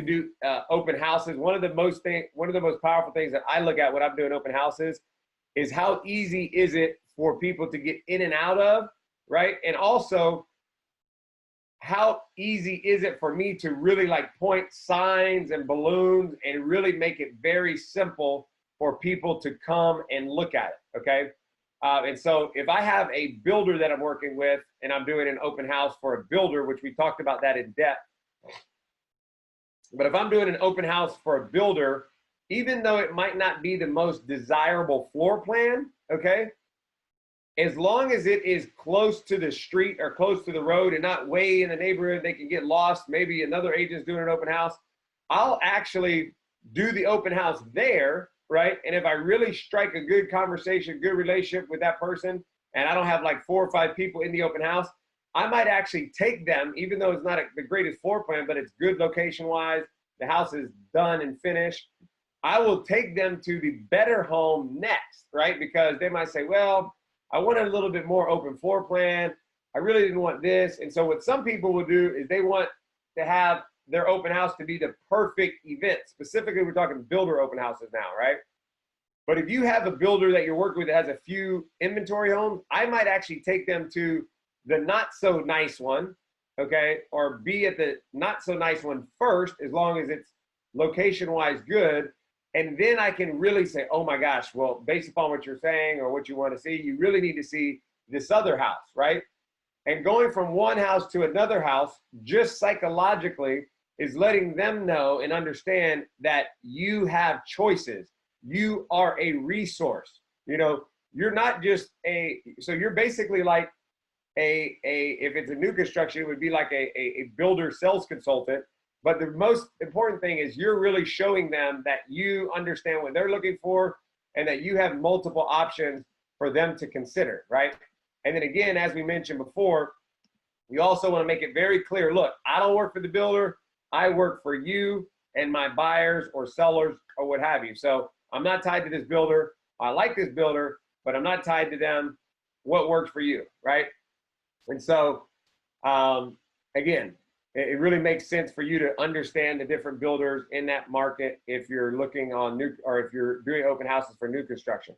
do open houses, one of the most powerful things that I look at when I'm doing open houses is how easy is it for people to get in and out of, right? And also, how easy is it for me to really like point signs and balloons and really make it very simple for people to come and look at it, okay? And so if I have a builder that I'm working with and I'm doing an open house for a builder, which we talked about that in depth, but if I'm doing an open house for a builder, even though it might not be the most desirable floor plan, okay, as long as it is close to the street or close to the road and not way in the neighborhood, they can get lost. Maybe another agent's doing an open house. I'll actually do the open house there, right? And if I really strike a good conversation, good relationship with that person, and I don't have like 4 or 5 people in the open house, I might actually take them, even though it's not the greatest floor plan, but it's good location-wise, the house is done and finished. I will take them to the better home next, right? Because they might say, well, I wanted a little bit more open floor plan. I really didn't want this. And so what some people will do is they want to have their open house to be the perfect event. Specifically, we're talking builder open houses now, right? But if you have a builder that you're working with that has a few inventory homes, I might actually take them to the not so nice one, okay? Or be at the not so nice one first, as long as it's location-wise good. And then I can really say, oh my gosh, well, based upon what you're saying or what you want to see, you really need to see this other house, right? And going from one house to another house, just psychologically, is letting them know and understand that you have choices. You are a resource. You know, you're not just so you're basically like if it's a new construction, it would be like a builder sales consultant. But the most important thing is you're really showing them that you understand what they're looking for and that you have multiple options for them to consider, right? And then again, as we mentioned before, you also want to make it very clear, look, I don't work for the builder. I work for you and my buyers or sellers or what have you. So I'm not tied to this builder. I like this builder, but I'm not tied to them. What works for you, right? And so, again, it really makes sense for you to understand the different builders in that market if you're looking on new, or if you're doing open houses for new construction.